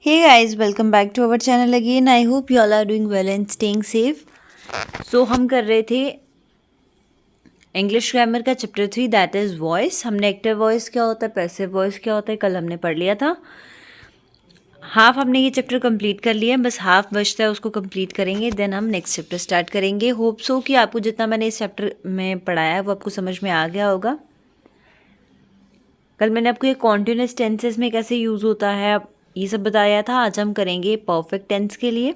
Hey guys, welcome back to our channel again. I hope you all are doing well and staying safe. So हम कर रहे थे English grammar का chapter 3 that is voice. हमने active voice क्या होता है, पैसिव वॉइस क्या होता है, कल हमने पढ़ लिया था। हाफ हमने ये चैप्टर कंप्लीट कर लिया है, बस हाफ बचता है, उसको कंप्लीट करेंगे, देन हम नेक्स्ट चैप्टर स्टार्ट करेंगे। होप सो कि आपको जितना मैंने इस चैप्टर में पढ़ाया है वो आपको समझ में आ गया होगा। कल मैंने आपको ये कॉन्टिन्यूस टेंसेस में कैसे यूज़ होता है ये सब बताया था। आज हम करेंगे परफेक्ट टेंस के लिए।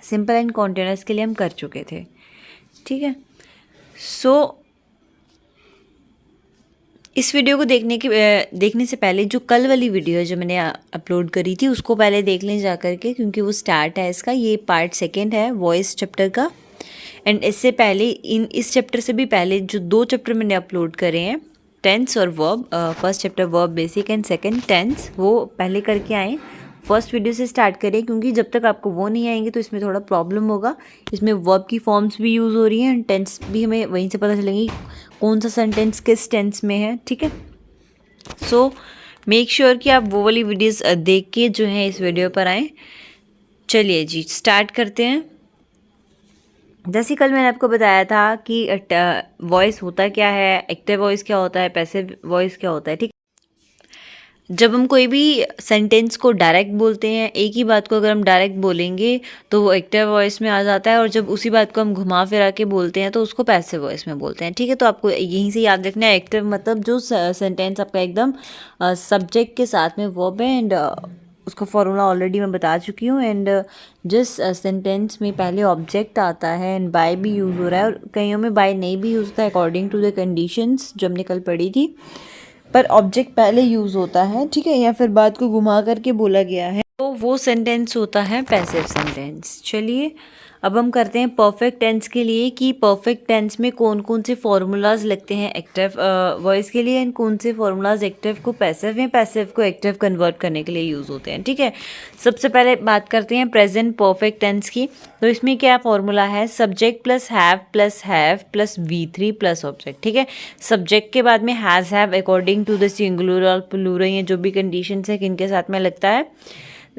सिंपल एंड कॉन्टिन्यूस के लिए हम कर चुके थे, ठीक है। सो इस वीडियो को देखने से पहले जो कल वाली वीडियो है जो मैंने अपलोड करी थी उसको पहले देख लें जा करके, क्योंकि वो स्टार्ट है इसका, ये पार्ट सेकंड है वॉइस चैप्टर का। एंड इससे पहले इस चैप्टर से भी पहले जो 2 चैप्टर मैंने अपलोड करे हैं, टेंस और verb, first chapter verb basic and second tense, वो पहले करके आए। फर्स्ट वीडियो से स्टार्ट करें, क्योंकि जब तक आपको वो नहीं आएंगे तो इसमें थोड़ा प्रॉब्लम होगा। इसमें वर्ब की फॉर्म्स भी यूज़ हो रही हैं एंड टेंस भी हमें वहीं से पता चलेंगी कौन सा सेंटेंस किस टेंस में है, ठीक है। सो मेक श्योर कि आप वो वाली वीडियोस देख के जो है इस वीडियो पर आएँ। चलिए जी स्टार्ट करते हैं। जैसे कल मैंने आपको बताया था कि वॉइस होता क्या है, एक्टिव वॉइस क्या होता है, पैसिव वॉइस क्या होता है, ठीक। जब हम कोई भी सेंटेंस को डायरेक्ट बोलते हैं, एक ही बात को अगर हम डायरेक्ट बोलेंगे तो वो एक्टिव वॉइस में आ जाता है, और जब उसी बात को हम घुमा फिरा के बोलते हैं तो उसको पैसिव वॉइस में बोलते हैं, ठीक है। तो आपको यहीं से याद रखना है, एक्टिव मतलब जो सेंटेंस आपका एकदम सब्जेक्ट के साथ में वर्ब है, एंड उसका फॉर्मूला ऑलरेडी मैं बता चुकी हूँ। एंड जिस सेंटेंस में पहले ऑब्जेक्ट आता है एंड बाय भी यूज़ हो रहा है, और कईयों में बाय नहीं भी यूज़ होता है अकॉर्डिंग टू द कंडीशंस जो हमने कल पढ़ी थी, पर ऑब्जेक्ट पहले यूज़ होता है, ठीक है, या फिर बात को घुमा करके बोला गया है, तो वो सेंटेंस होता है पैसिव सेंटेंस। चलिए अब हम करते हैं परफेक्ट टेंस के लिए कि परफेक्ट टेंस में कौन कौन से फॉर्मूलाज लगते हैं एक्टिव वॉइस के लिए, एंड कौन से फॉर्मूलाज एक्टिव को पैसिव या पैसिव को एक्टिव कन्वर्ट करने के लिए यूज़ होते हैं, ठीक है। सबसे पहले बात करते हैं प्रेजेंट परफेक्ट टेंस की। तो इसमें क्या फॉर्मूला है, subject plus have plus V3 plus object, ठीक है। सब्जेक्ट के बाद में has have according to the singular और प्लूरल, ये जो भी कंडीशंस है किनके साथ में लगता है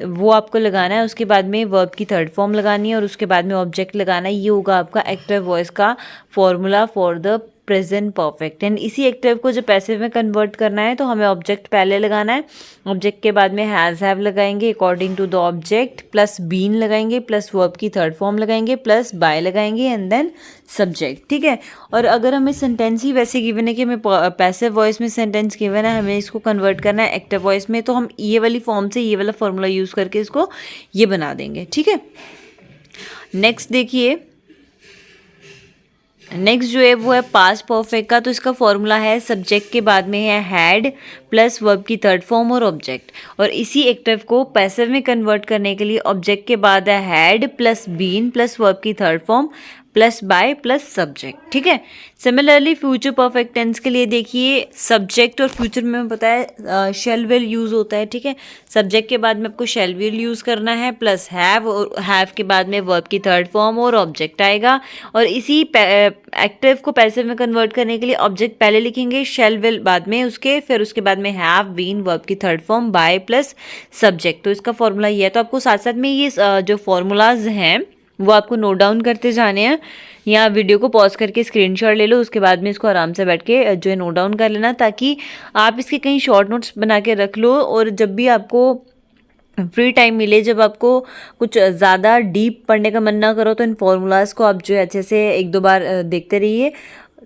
वो आपको लगाना है। उसके बाद में वर्ब की थर्ड फॉर्म लगानी है और उसके बाद में ऑब्जेक्ट लगाना है। ये होगा आपका एक्टिव वॉइस का formula for the present perfect. And इसी एक्टिव को जब पैसिव में कन्वर्ट करना है तो हमें ऑब्जेक्ट पहले लगाना है, ऑब्जेक्ट के बाद में हैज़ हैव लगाएंगे according to the object, plus been लगाएंगे, प्लस वर्ब की थर्ड फॉर्म लगाएंगे, प्लस बाय लगाएंगे, एंड देन सब्जेक्ट, ठीक है। और अगर हमें सेंटेंस ही वैसे गिवन है कि हमें पैसिव वॉइस में सेंटेंस गिवन है, हमें इसको कन्वर्ट करना है एक्टिव वॉइस में, तो हम ये वाली फॉर्म से ये वाला फॉर्मूला यूज़ करके इसको ये बना देंगे, ठीक है। नेक्स्ट देखिए, नेक्स्ट जो है वो है पास्ट परफेक्ट का। तो इसका फॉर्मूला है सब्जेक्ट के बाद में है हैड प्लस वर्ब की थर्ड फॉर्म और ऑब्जेक्ट, और इसी एक्टिव को पैसिव में कन्वर्ट करने के लिए ऑब्जेक्ट के बाद है had plus been plus verb की third form plus by plus subject, ठीक है। सिमिलरली फ्यूचर परफेक्ट टेंस के लिए देखिए, सब्जेक्ट और फ्यूचर में पता है शेल विल यूज़ होता है, ठीक है। सब्जेक्ट के बाद में आपको शेल विल यूज़ करना है, प्लस हैव, और हैव के बाद में वर्ब की थर्ड फॉर्म और ऑब्जेक्ट आएगा। और इसी एक्टिव को पैसिव में कन्वर्ट करने के लिए ऑब्जेक्ट पहले लिखेंगे, शेल विल बाद में उसके, फिर उसके बाद में हैव बीन वर्ब की third form by plus subject. तो इसका फॉर्मूला ये है। तो आपको साथ साथ में ये जो फॉर्मूलाज हैं वो आपको नोट डाउन करते जाने हैं, या वीडियो को पॉज करके स्क्रीनशॉट ले लो, उसके बाद में इसको आराम से बैठ के जो है नोट डाउन कर लेना, ताकि आप इसके कहीं शॉर्ट नोट्स बना के रख लो, और जब भी आपको फ्री टाइम मिले, जब आपको कुछ ज़्यादा डीप पढ़ने का मन ना करो, तो इन फॉर्मूलाज़ को आप जो है अच्छे से 1-2 बार देखते रहिए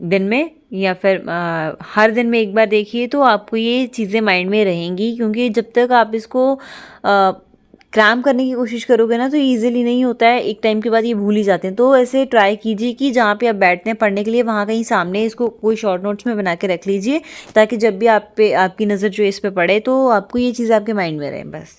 दिन में, या फिर हर दिन में एक बार देखिए, तो आपको ये चीज़ें माइंड में रहेंगी। क्योंकि जब तक आप इसको क्रैम करने की कोशिश करोगे ना तो ईजिली नहीं होता है, एक टाइम के बाद ये भूल ही जाते हैं। तो ऐसे ट्राई कीजिए कि जहाँ पे आप बैठते हैं पढ़ने के लिए वहाँ कहीं सामने इसको कोई शॉर्ट नोट्स में बना के रख लीजिए, ताकि जब भी आपकी नज़र जो इस पे पड़े तो आपको ये चीज़ आपके माइंड में रहे बस।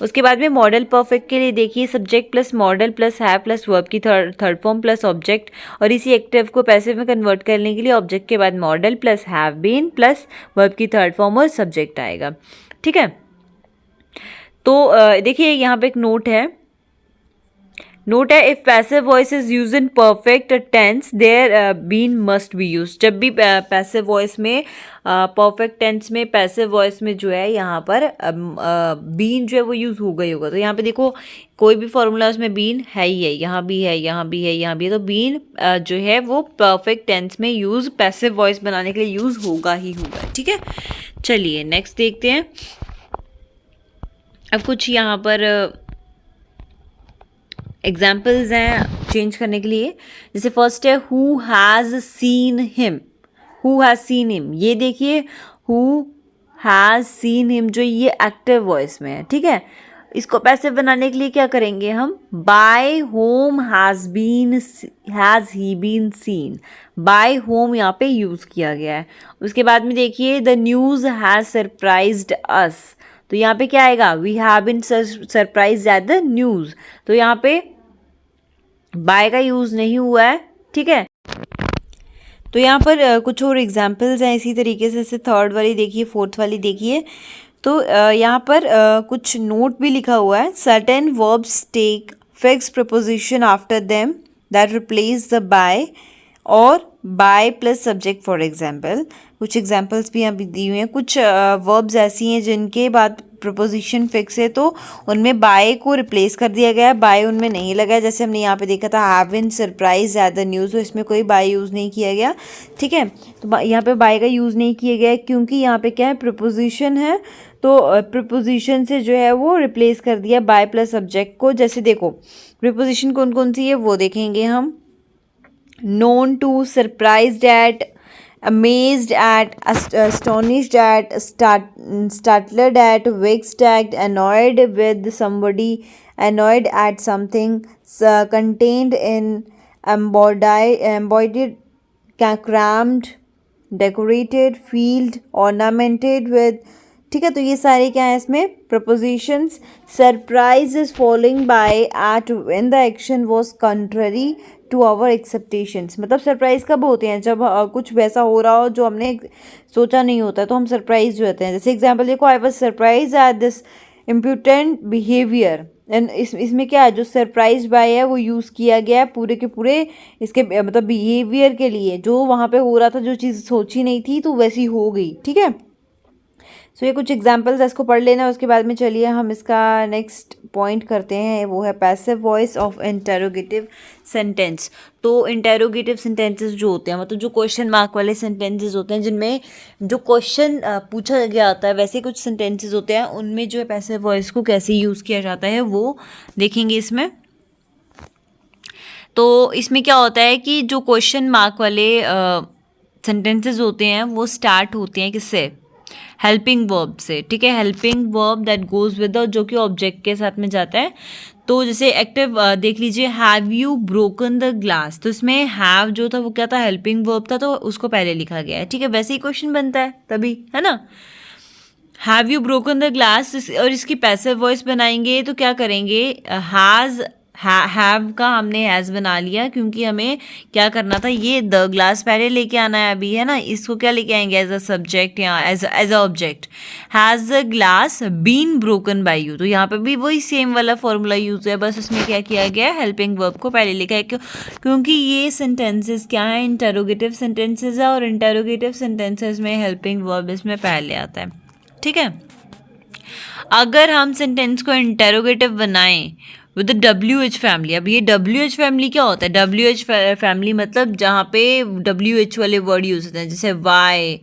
उसके बाद में मॉडल परफेक्ट के लिए देखिए, subject plus model plus have plus verb की थर्ड फॉर्म प्लस ऑब्जेक्ट, और इसी एक्टिव को पैसिव में कन्वर्ट करने के लिए ऑब्जेक्ट के बाद modal plus have been plus verb की थर्ड फॉर्म और सब्जेक्ट आएगा, ठीक है। तो देखिए यहाँ पे एक नोट है, नोट है, if passive voice is use in perfect tense there been must be use. जब भी पैसिव वॉइस में परफेक्ट टेंस में पैसिव वॉइस में जो है यहाँ पर बीन जो है वो यूज़ होगा ही होगा। तो यहाँ पे देखो कोई भी फॉर्मूला उसमें बीन है ही है, यहाँ भी है, यहाँ भी है, यहाँ भी है, तो बीन जो है वो परफेक्ट टेंस में यूज़ पैसिव वॉइस बनाने के लिए यूज़ होगा ही होगा। ठीक है, चलिए नेक्स्ट देखते हैं। अब कुछ यहाँ पर एग्जाम्पल्स हैं चेंज करने के लिए। जैसे फर्स्ट है who has seen him, who has seen him. ये देखिए हु हैज़ सीन हिम जो ये एक्टिव वॉइस में है। ठीक है, इसको पैसिव बनाने के लिए क्या करेंगे हम, by whom has he been seen. By whom यहाँ पे यूज़ किया गया है। उसके बाद में देखिए the news has surprised us. तो यहाँ पे क्या आएगा, we have been surprised at the news. तो यहाँ पे बाय का यूज़ नहीं हुआ है। ठीक है, तो यहाँ पर कुछ और एग्जाम्पल्स हैं इसी तरीके से। जैसे थर्ड वाली देखिए, फोर्थ वाली देखिए। तो यहाँ पर कुछ नोट भी लिखा हुआ है। Certain verbs take fixed preposition after them that replace the by और by plus subject for example. कुछ एग्जाम्पल्स भी यहाँ पे दी हुई हैं। कुछ वर्ब्स ऐसी हैं जिनके बाद प्रपोजिशन फिक्स है तो उनमें बाय को रिप्लेस कर दिया गया है, बाय उनमें नहीं लगा है। जैसे हमने यहाँ पे देखा था have been surprised at the news, तो इसमें कोई बाय यूज़ नहीं किया गया। ठीक है, तो यहाँ पे बाय का यूज़ नहीं किया गया है क्योंकि यहाँ पे क्या है, प्रपोजिशन है, तो प्रपोजिशन से जो है वो रिप्लेस कर दिया बाय प्लस सब्जेक्ट को। जैसे देखो प्रपोजिशन कौन कौन सी है वो देखेंगे हम। known to, surprised at, amazed at, astonished at, startled at, vexed at, annoyed with somebody, annoyed at something, contained in, embodied, crammed, decorated, filled, ornamented with। ठीक है, तो ये सारे क्या है इसमें prepositions. Surprise is following by at when the action was contrary to our expectations. मतलब surprise कब होते हैं, जब कुछ वैसा हो रहा हो जो हमने सोचा नहीं होता, तो हम सरप्राइज होते हैं। जैसे एग्जांपल देखो, I was surprise at this imprudent behaviour. And इसमें क्या है, जो सरप्राइज बाय है वो यूज़ किया गया है पूरे के पूरे इसके मतलब बिहेवियर के लिए। जो वहाँ पे हो रहा था, जो चीज़ सोची नहीं थी तो वैसी हो गई। ठीक है, सो ये कुछ एग्जांपल्स है, इसको पढ़ लेना। उसके बाद में चलिए हम इसका नेक्स्ट पॉइंट करते हैं, वो है passive voice of interrogative sentence. तो इंटेरोगेटिव सेंटेंसेस जो होते हैं, मतलब जो क्वेश्चन मार्क वाले सेंटेंसेस होते हैं जिनमें जो क्वेश्चन पूछा गया होता है, वैसे कुछ सेंटेंसेस होते हैं, उनमें जो है पैसिव वॉइस को कैसे यूज़ किया जाता है वो देखेंगे इसमें। तो इसमें क्या होता है कि जो क्वेश्चन मार्क वाले सेंटेंसेस होते हैं वो स्टार्ट होते हैं किससे, हेल्पिंग वर्ब से। ठीक है, helping verb that goes with जो कि ऑब्जेक्ट के साथ में जाता है। तो जैसे एक्टिव देख लीजिए, have you broken the glass. तो इसमें हैव जो था वो क्या था, हेल्पिंग वर्ब था, तो उसको पहले लिखा गया है। ठीक है, वैसे ही क्वेश्चन बनता है तभी, है ना। Have you broken the glass, और इसकी पैसिव वॉइस बनाएंगे तो क्या करेंगे, हैज़ हैव का हमने हैज़ बना लिया क्योंकि हमें क्या करना था, ये द ग्लास पहले लेके आना है अभी, है ना। इसको क्या लेके आएंगे, एज अ सब्जेक्ट या as a object. Has the glass been broken by you. तो यहाँ पे भी वही सेम वाला फॉर्मूला यूज है, बस इसमें क्या किया गया है, हेल्पिंग वर्ब को पहले लिखा है क्योंकि ये सेंटेंसेस क्या है, इंटेरोगेटिव सेंटेंसेस है, और इंटेरोगेटिव सेंटेंसेस में हेल्पिंग वर्ब इसमें पहले आता है। ठीक है, अगर हम सेंटेंस को इंटेरोगेटिव बनाएं विद WH फैमिली। अब ये WH फैमिली क्या होता है, WH फैमिली मतलब जहाँ पे WH वाले वर्ड यूज होते हैं, जैसे वाई,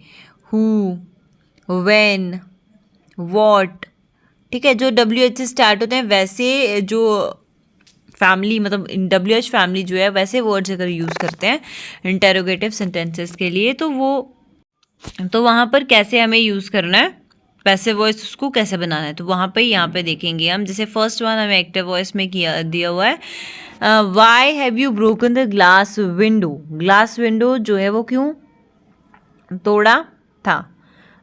हु, व्हेन, व्हाट। ठीक है, जो WH से स्टार्ट होते हैं वैसे जो फैमिली मतलब WH फैमिली जो है वैसे वर्ड्स अगर यूज़ करते हैं इंटेरोगेटिव सेंटेंसेस के लिए, तो वहाँ पर कैसे हमें यूज़ करना है, पैसिव वॉइस उसको कैसे बनाना है, तो वहाँ पे यहाँ पे देखेंगे हम। जैसे फर्स्ट वन हमें एक्टिव वॉइस में दिया हुआ है, why have you broken the glass window. Glass window जो है वो क्यों तोड़ा था,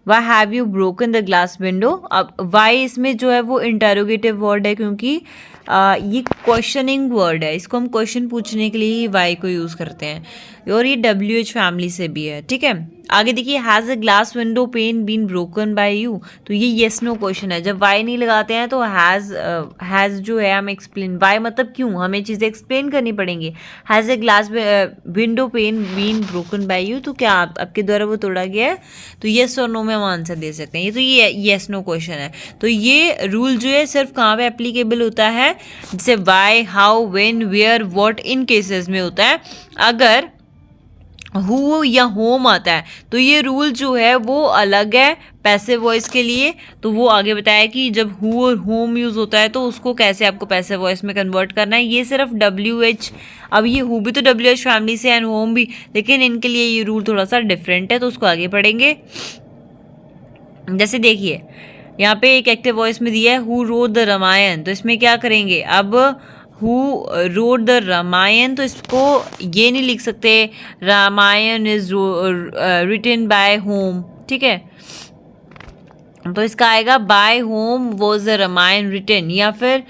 why have you broken the glass window. अब वाई इसमें जो है वो इंटेरोगेटिव वर्ड है क्योंकि ये क्वेश्चनिंग वर्ड है, इसको हम क्वेश्चन पूछने के लिए ही वाई को यूज़ करते हैं, और ये WH फैमिली से भी है। ठीक है, आगे देखिए, has a glass window pane been broken by you, तो ये येस नो क्वेश्चन है। जब वाई नहीं लगाते हैं तो हैज़ जो है हम एक्सप्लेन, वाई मतलब क्यों, हमें चीज़ें एक्सप्लेन करनी पड़ेंगी। Has a glass window pane been broken by you, तो क्या आपके द्वारा वो तोड़ा गया है, तो येस और नो में हम आंसर दे सकते हैं। ये तो ये येस नो क्वेश्चन है। तो ये रूल जो है सिर्फ कहाँ पे एप्लीकेबल होता है, जैसे why, how, when, where, what, इन केसेस में होता है। अगर हु या होम आता है तो ये रूल जो है वो अलग है पैसिव वॉइस के लिए। तो वो आगे बताया कि जब हु और होम यूज़ होता है तो उसको कैसे आपको पैसिव वॉइस में कन्वर्ट करना है। ये सिर्फ WH, अब ये हु भी तो WH फैमिली से एंड होम भी, लेकिन इनके लिए ये रूल थोड़ा सा डिफरेंट है, तो उसको आगे पढ़ेंगे। जैसे देखिए यहाँ पे एक एक्टिव वॉइस में दिया है हु रोट द रामायण, तो इसमें क्या करेंगे, अब हु रोट द रामायण, तो इसको ये नहीं लिख सकते Ramayana is written by whom, ठीक है, तो इसका आएगा by whom was the Ramayana written, या फिर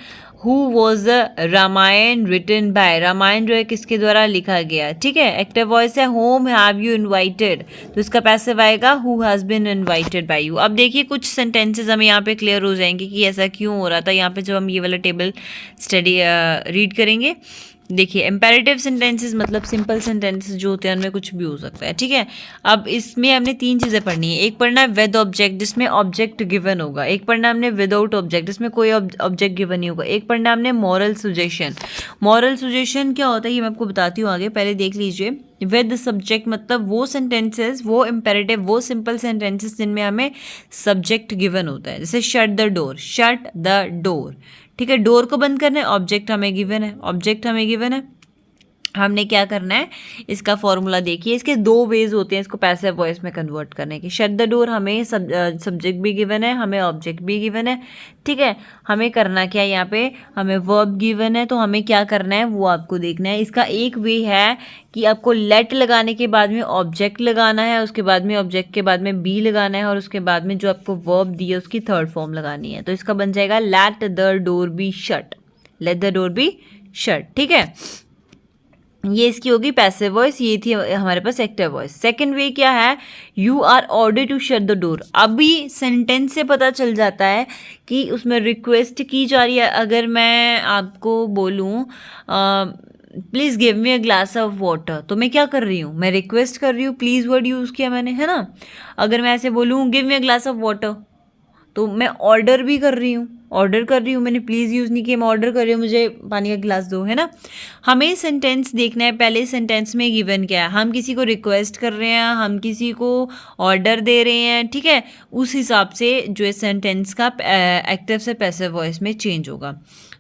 who was the Ramayana written by, Ramayana जो है किसके द्वारा लिखा गया, ठीक है। एक्टिव वॉइस है होम हैव यू इनवाइटेड, तो इसका पैसिव आएगा who has been invited by you. अब देखिए कुछ सेंटेंसेस हमें यहाँ पे क्लियर हो जाएंगे कि ऐसा क्यों हो रहा था यहाँ पे जब हम ये वाला टेबल स्टडी रीड करेंगे। देखिए इम्पेरेटिव सेंटेंसेस मतलब सिंपल सेंटेंसेस जो होते हैं उनमें कुछ भी हो सकता है, ठीक है। अब इसमें हमने तीन चीज़ें पढ़नी है, एक पढ़ना है विद ऑब्जेक्ट जिसमें ऑब्जेक्ट गिवन होगा, एक पढ़ना हमने विदाउट ऑब्जेक्ट जिसमें कोई ऑब्जेक्ट गिवन नहीं होगा, एक पढ़ना हमने मॉरल सुजेशन। मॉरल सुजेशन क्या होता है ये मैं आपको बताती हूँ आगे, पहले देख लीजिए। विद सब्जेक्ट मतलब वो सेंटेंसेस, वो इम्पेरेटिव, वो सिंपल सेंटेंसेस जिनमें हमें सब्जेक्ट गिवन होता है, जैसे shut the door, shut the door, ठीक है। डोर को बंद करना है, ऑब्जेक्ट हमें गिवन है, ऑब्जेक्ट हमें गिवन है, हमने क्या करना है, इसका फॉर्मूला देखिए। इसके दो वेज होते हैं इसको पैसिव वॉइस में कन्वर्ट करने के। शट द डोर हमें सब्जेक्ट भी गिवन है, हमें ऑब्जेक्ट भी गिवन है, ठीक है। हमें करना क्या है, यहाँ पे हमें वर्ब गिवन है, तो हमें क्या करना है वो आपको देखना है। इसका एक वे है कि आपको लेट लगाने के बाद में ऑब्जेक्ट लगाना है, उसके बाद में ऑब्जेक्ट के बाद में बी लगाना है, और उसके बाद में जो आपको वर्ब दी है उसकी थर्ड फॉर्म लगानी है। तो इसका बन जाएगा let the door be shut, let the door be shut, ठीक है। ये इसकी होगी पैसिव वॉइस, ये थी हमारे पास एक्टिव वॉइस। सेकंड वे क्या है, you are order to shut the door. अभी सेंटेंस से पता चल जाता है कि उसमें रिक्वेस्ट की जा रही है। अगर मैं आपको बोलूँ please give me a glass of water, तो मैं क्या कर रही हूँ, मैं रिक्वेस्ट कर रही हूँ, प्लीज़ वर्ड यूज़ किया मैंने, है ना। अगर मैं ऐसे बोलूँ give me a glass of water, तो मैं ऑर्डर भी कर रही हूँ, ऑर्डर कर रही हूँ, मैंने प्लीज़ यूज़ नहीं किया, मैं ऑर्डर कर रही हूँ मुझे पानी का गिलास दो, है ना। हमें सेंटेंस देखना है, पहले सेंटेंस में गिवन क्या है, हम किसी को रिक्वेस्ट कर रहे हैं, हम किसी को ऑर्डर दे रहे हैं, ठीक है। उस हिसाब से जो है सेंटेंस का एक्टिव से पैसिव वॉइस में चेंज होगा।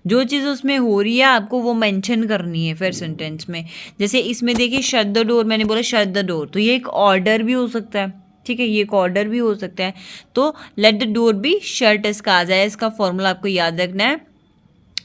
जो चीज़ उसमें हो रही है आपको वो मेंशन करनी है फिर सेंटेंस में। जैसे इसमें देखिए शट द डोर, मैंने बोला शट द डोर, तो ये एक ऑर्डर भी हो सकता है, ठीक है, ये एक ऑर्डर भी हो सकता है। तो let the door be shut इसका आ जाए, इसका फॉर्मूला आपको याद रखना है,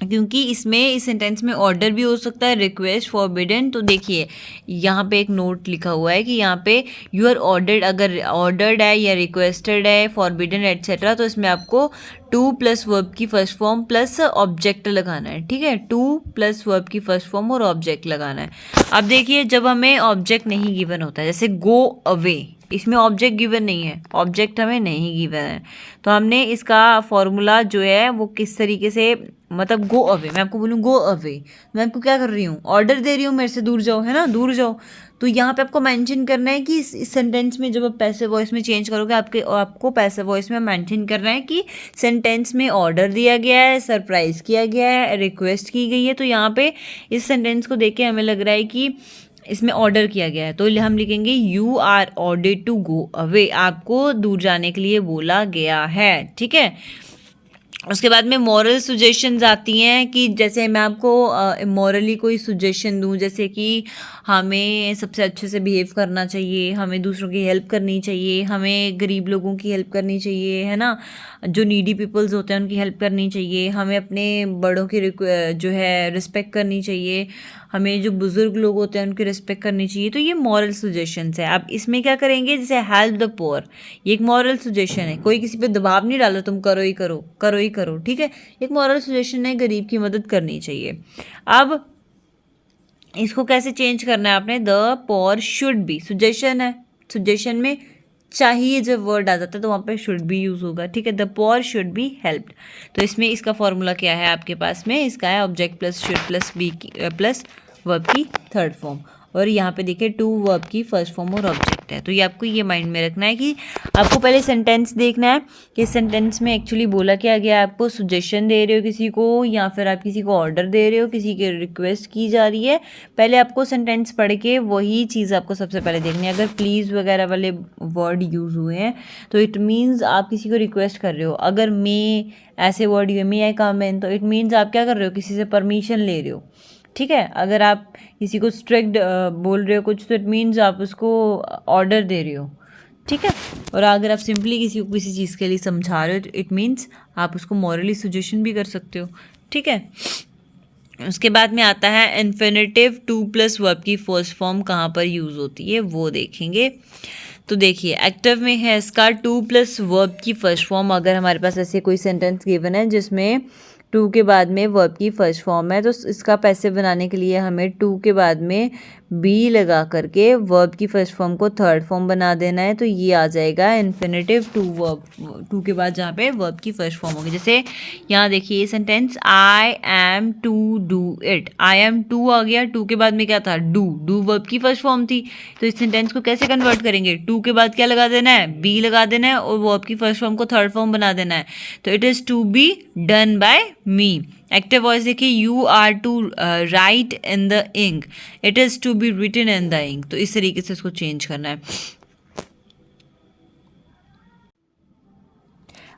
क्योंकि इसमें इस सेंटेंस में ऑर्डर भी हो सकता है, रिक्वेस्ट, फॉरबिडन। तो देखिए यहाँ पे एक नोट लिखा हुआ है कि यहाँ पे यू आर ऑर्डर्ड, अगर ऑर्डर्ड है या रिक्वेस्टेड है, फॉरबिडन एटसेट्रा, तो इसमें आपको टू प्लस वर्ब की फर्स्ट फॉर्म प्लस ऑब्जेक्ट लगाना है, ठीक है। टू प्लस वर्ब की फर्स्ट फॉर्म और ऑब्जेक्ट लगाना है। अब देखिए जब हमें ऑब्जेक्ट नहीं गिवन होता है, जैसे गो अवे, इसमें ऑब्जेक्ट गिवन नहीं है, ऑब्जेक्ट हमें नहीं गिवन है, तो हमने इसका फॉर्मूला जो है वो किस तरीके से, मतलब गो अवे, मैं आपको बोलूँ गो अवे, मैं आपको क्या कर रही हूँ, ऑर्डर दे रही हूँ मेरे से दूर जाओ, है ना, दूर जाओ। तो यहाँ पे आपको मेंशन करना है कि इस सेंटेंस में जब आप पैसिव वॉइस में चेंज करोगे आपको पैसिव वॉइस में मेंशन करना है कि सेंटेंस में ऑर्डर दिया गया है, सरप्राइज किया गया है, रिक्वेस्ट की गई है। तो यहाँ पे इस सेंटेंस को देख के हमें लग रहा है कि इसमें ऑर्डर किया गया है, तो हम लिखेंगे you are order to go away, आपको दूर जाने के लिए बोला गया है, ठीक है। उसके बाद में मॉरल सुजेशंस आती हैं कि जैसे मैं आपको मॉरली कोई सुजेशन दूं, जैसे कि हमें सबसे अच्छे से बिहेव करना चाहिए, हमें दूसरों की हेल्प करनी चाहिए, हमें गरीब लोगों की हेल्प करनी चाहिए, है ना, जो नीडी पीपल्स होते हैं उनकी हेल्प करनी चाहिए, हमें अपने बड़ों की जो है रिस्पेक्ट करनी चाहिए, हमें जो बुज़ुर्ग लोग होते हैं उनकी रिस्पेक्ट करनी चाहिए। तो ये मॉरल सुजेशंस है। अब इसमें क्या करेंगे, जैसे हेल्प द पुअर, ये एक मॉरल सुजेशन है, कोई किसी पे दबाव नहीं डालो तुम करो ही करो, करो ही करो, ठीक है, एक मॉरल सुजेशन है, गरीब की मदद करनी चाहिए। अब इसको कैसे चेंज करना है आपने, the poor should be, suggestion है, सजेशन में चाहिए जब वर्ड आ जाता है तो वहाँ पे शुड बी यूज़ होगा, ठीक है। The poor should be helped. तो इसमें इसका फॉर्मूला क्या है आपके पास में, इसका है object plus should plus be plus verb की थर्ड फॉर्म, और यहाँ पे देखिए टू वर्ब की फर्स्ट फॉर्म और ऑब्जेक्ट है। तो ये आपको ये माइंड में रखना है कि आपको पहले सेंटेंस देखना है कि सेंटेंस में एक्चुअली बोला क्या गया है। आपको सजेशन दे रहे हो किसी को, या फिर आप किसी को ऑर्डर दे रहे हो, किसी की रिक्वेस्ट की जा रही है, पहले आपको सेंटेंस पढ़ के वही चीज़ आपको सबसे पहले देखनी है। अगर प्लीज़ वगैरह वाले वर्ड यूज़ हुए हैं तो इट मीन्स आप किसी को रिक्वेस्ट कर रहे हो। अगर मे ऐसे वर्ड हुए, मे आई कम इन, तो इट मीन्स आप क्या कर रहे हो, किसी से परमिशन ले रहे हो, ठीक है। अगर आप किसी को स्ट्रिक्ट बोल रहे हो कुछ, तो इट मीन्स आप उसको ऑर्डर दे रहे हो, ठीक है। और अगर आप सिंपली किसी को किसी चीज़ के लिए समझा रहे हो, तो इट मीन्स आप उसको मॉरली सजेशन भी कर सकते हो, ठीक है। उसके बाद में आता है इन्फिनेटिव टू प्लस वर्ब की फर्स्ट फॉर्म कहाँ पर यूज़ होती है वो देखेंगे। तो देखिए एक्टिव में है इसका टू प्लस वर्ब की फर्स्ट फॉर्म। अगर हमारे पास ऐसे कोई सेंटेंस गिवन है जिसमें टू के बाद में वर्ब की फर्स्ट फॉर्म है, तो इसका पैसिव बनाने के लिए हमें टू के बाद में बी लगा करके वर्ब की फर्स्ट फॉर्म को थर्ड फॉर्म बना देना है। तो ये आ जाएगा इन्फिनेटिव टू वर्ब, टू के बाद जहाँ पे वर्ब की फर्स्ट फॉर्म होगी। जैसे यहाँ देखिए ये sentence I am to do it, I am to आ गया, टू के बाद में क्या था, डू, डू वर्ब की फर्स्ट फॉर्म थी। तो इस सेंटेंस को कैसे कन्वर्ट करेंगे, टू के बाद क्या लगा देना है, बी लगा देना है, और वर्ब की फर्स्ट फॉर्म को थर्ड फॉर्म बना देना है। तो it is to be done by me. Active voice देखिए, you are to write in the ink, it is to be written in the ink. तो इस तरीके से इसको चेंज करना है।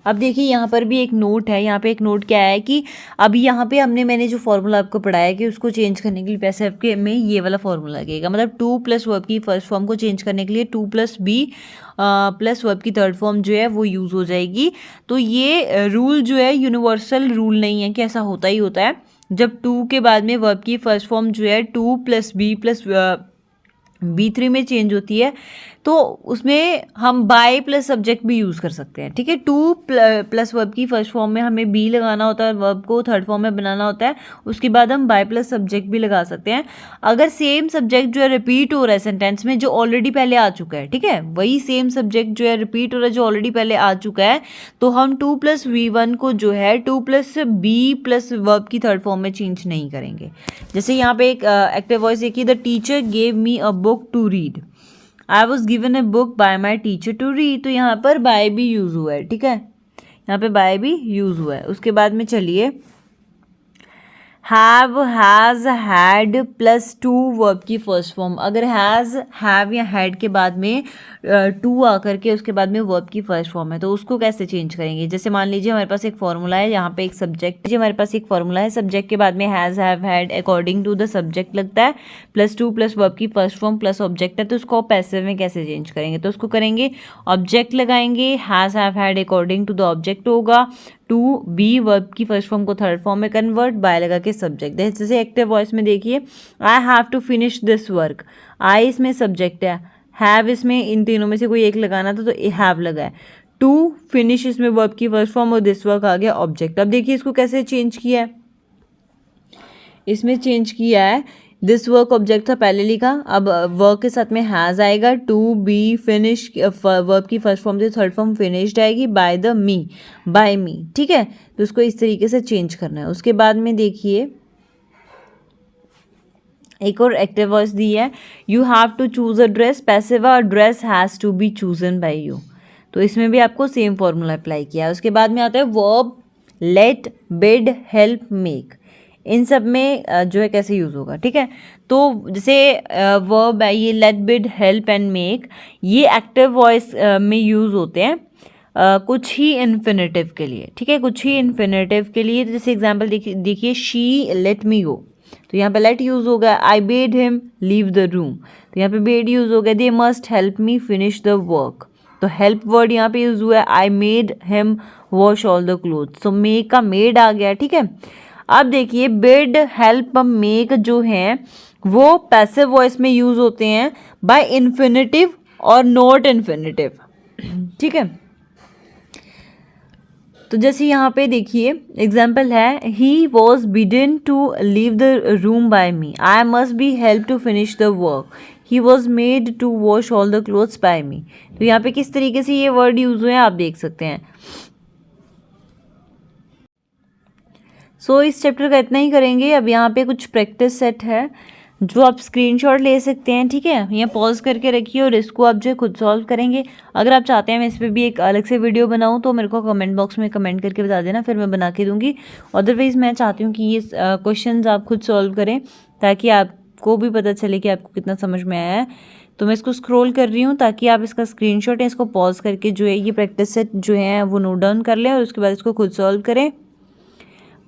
अब देखिए यहाँ पर भी एक नोट है, यहाँ पे एक नोट क्या है कि अभी यहाँ पे मैंने जो फॉर्मूला आपको पढ़ाया कि उसको चेंज करने के लिए पैसे आपके में ये वाला फॉर्मूला लगेगा। मतलब टू प्लस वर्ब की फर्स्ट फॉर्म को चेंज करने के लिए to plus be plus verb की थर्ड फॉर्म जो है वो यूज़ हो जाएगी। तो ये रूल जो है यूनिवर्सल रूल नहीं है कि ऐसा होता ही होता है। जब टू के बाद में वर्ब की फर्स्ट फॉर्म जो है to plus be plus B3 में चेंज होती है, तो उसमें हम बाय प्लस सब्जेक्ट भी यूज़ कर सकते हैं, ठीक है। टू प्लस वर्ब की फर्स्ट फॉर्म में हमें बी लगाना होता है, वर्ब को थर्ड फॉर्म में बनाना होता है, उसके बाद हम बाय प्लस सब्जेक्ट भी लगा सकते हैं। अगर सेम सब्जेक्ट जो है रिपीट हो रहा है सेंटेंस में, जो ऑलरेडी पहले आ चुका है, ठीक है, वही सेम सब्जेक्ट जो है रिपीट हो रहा है जो ऑलरेडी पहले आ चुका है, तो हम टू प्लस V1 को जो है to plus be plus verb की थर्ड फॉर्म में चेंज नहीं करेंगे। जैसे यहाँ पे एक एक्टिव वॉइस है कि the teacher gave me a book to read, I was given a book by my teacher to read. तो यहाँ पर बाय भी यूज़ हुआ है, ठीक है, यहाँ पे बाय भी यूज़ हुआ है। उसके बाद में चलिए have, has, had plus two verb की फर्स्ट फॉर्म। अगर हैज़, हैव या हैड के बाद में टू आकर के उसके बाद में वर्ब की फर्स्ट फॉर्म है, तो उसको कैसे चेंज करेंगे। जैसे मान लीजिए हमारे पास एक फॉर्मूला है, यहाँ पे एक सब्जेक्ट, हमारे पास एक फॉर्मूला है, सब्जेक्ट के बाद में has, have, had according to the subject लगता है, प्लस टू प्लस वर्ब की फर्स्ट फॉर्म प्लस ऑब्जेक्ट है। तो उसको पैसिव में कैसे चेंज करेंगे, तो उसको करेंगे ऑब्जेक्ट लगाएंगे, has, have, had according to the object होगा, टू बी वर्ब की फर्स्ट फॉर्म को थर्ड फॉर्म में कन्वर्ट, बाय लगा के सब्जेक्ट। जैसे एक्टिव वॉइस में देखिए I have to finish this work, I इसमें सब्जेक्ट है, हैव इसमें इन तीनों में से कोई एक लगाना था तो हैव लगा है, टू फिनिश इसमें वर्ब की फर्स्ट फॉर्म और दिस वर्क आ गया ऑब्जेक्ट। अब देखिए इसको कैसे चेंज किया है, इसमें चेंज किया है, दिस वर्क ऑब्जेक्ट था पहले लिखा, अब वर्क के साथ में हैज़ आएगा, टू बी फिनिश वर्ब की फर्स्ट फॉर्म से थर्ड फॉर्म फिनिश्ड आएगी, बाय द मी, बाय मी, ठीक है। तो उसको इस तरीके से चेंज करना है। उसके बाद में देखिए एक और एक्टिव वॉइस दी है, you have to choose a dress, passive a dress has to be chosen by you. तो इसमें भी आपको सेम फॉर्मूला अप्लाई किया है। उसके बाद में आता है verb, let, bid, help, make. इन सब में जो है कैसे यूज़ होगा, ठीक है। तो जैसे वर्ब है ये let, bid, help and make, ये एक्टिव वॉइस में यूज़ होते हैं कुछ ही इन्फिनेटिव के लिए, ठीक है, कुछ ही इन्फिनेटिव के लिए। तो जैसे एग्जांपल देखिए शी लेट मी गो, तो यहाँ पे लेट यूज़ हो गया, I bade him leave the room, तो यहाँ पे बेड यूज़ हो गया, they must help me finish the work, तो हेल्प वर्ड यहाँ पे यूज़ हुआ है, I made him wash all the clothes, तो मेक का मेड आ गया, ठीक है। अब देखिए बिड, हेल्प, मेक जो हैं वो पैसिव वॉइस में यूज़ होते हैं बाय इन्फिनेटिव और नॉट इन्फिनेटिव, ठीक है। तो जैसे यहाँ पे देखिए एग्जाम्पल है, he was bidden to leave the room by me, I must be help to finish the work, he was made to wash all the clothes by me. तो यहाँ पे किस तरीके से ये वर्ड यूज हुए हैं आप देख सकते हैं। सो इस चैप्टर का इतना ही करेंगे। अब यहाँ पे कुछ प्रैक्टिस सेट है जो आप स्क्रीनशॉट ले सकते हैं, ठीक है। यहाँ पॉज करके रखिए और इसको आप जो है खुद सॉल्व करेंगे। अगर आप चाहते हैं मैं इस पर भी एक अलग से वीडियो बनाऊँ तो मेरे को कमेंट बॉक्स में कमेंट करके बता देना, फिर मैं बना के दूँगी। अदरवाइज़ मैं चाहती हूँ कि ये क्वेश्चंस आप खुद सॉल्व करें ताकि आपको भी पता चले कि आपको कितना समझ में आया है। तो मैं इसको स्क्रॉल कर रही हूँ ताकि आप इसका स्क्रीनशॉट है, इसको पॉज करके जो है ये प्रैक्टिस सेट जो है वो नोट डाउन कर लें और उसके बाद इसको खुद सॉल्व करें।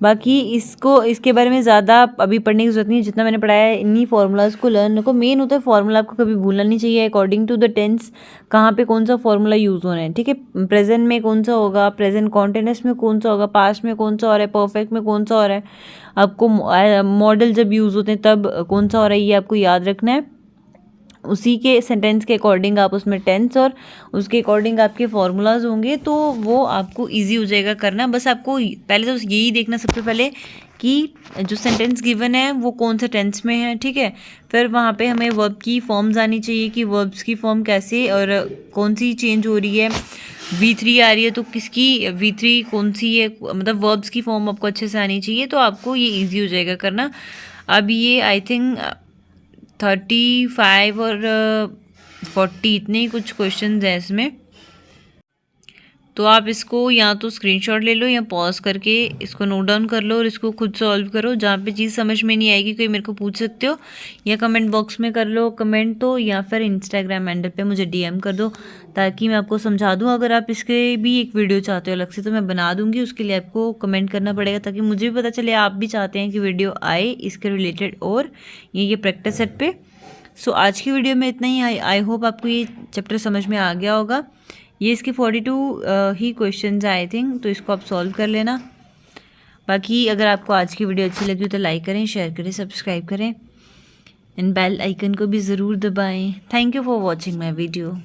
बाकी इसके बारे में ज़्यादा अभी पढ़ने की जरूरत नहीं है, जितना मैंने पढ़ाया है इन्हीं फार्मूलाज को लर्न को। मेन होता है फार्मूला आपको कभी भूलना नहीं चाहिए। अकॉर्डिंग टू द टेंस कहाँ पे कौन सा फार्मूला यूज़ होना है, ठीक है। प्रेजेंट में कौन सा होगा, प्रेजेंट कॉन्टिन्यूअस में कौन सा होगा, पास्ट में कौन सा हो रहा है, परफेक्ट में कौन सा हो रहा है, आपको मॉडल जब यूज़ होते हैं तब कौन सा हो रहा है, ये आपको याद रखना है। उसी के सेंटेंस के अकॉर्डिंग आप उसमें टेंस और उसके अकॉर्डिंग आपके फार्मूलाज होंगे तो वो आपको इजी हो जाएगा करना। बस आपको पहले तो यही देखना सबसे पहले कि जो सेंटेंस गिवन है वो कौन से टेंस में है, ठीक है। फिर वहाँ पे हमें वर्ब की फॉर्म्स आनी चाहिए कि वर्ब्स की फॉर्म कैसे और कौन सी चेंज हो रही है। V3 आ रही है तो किसकी V3 कौन सी है, मतलब वर्ब्स की फॉर्म आपको अच्छे से आनी चाहिए तो आपको ये ईजी हो जाएगा करना। अब ये आई थिंक 35 और 40 इतने ही कुछ क्वेश्चन हैं इसमें। तो आप इसको या तो स्क्रीनशॉट ले लो या पॉज करके इसको नोट डाउन कर लो और इसको खुद सॉल्व करो। जहाँ पे चीज़ समझ में नहीं आएगी कोई मेरे को पूछ सकते हो, या कमेंट बॉक्स में कर लो कमेंट तो, या फिर इंस्टाग्राम हैंडल पे मुझे DM कर दो ताकि मैं आपको समझा दूँ। अगर आप इसके भी एक वीडियो चाहते हो अलग से तो मैं बना दूँगी, उसके लिए आपको कमेंट करना पड़ेगा ताकि मुझे भी पता चले आप भी चाहते हैं कि वीडियो आए इसके रिलेटेड और ये प्रैक्टिस सेट पे। सो आज की वीडियो में इतना ही। आई होप आपको ये चैप्टर समझ में आ गया होगा। ये इसके 42 ही क्वेश्चंस आई थिंक, तो इसको आप सॉल्व कर लेना। बाकी अगर आपको आज की वीडियो अच्छी लगी तो लाइक करें, शेयर करें, सब्सक्राइब करें एंड बेल आइकन को भी ज़रूर दबाएं। Thank you for watching my video.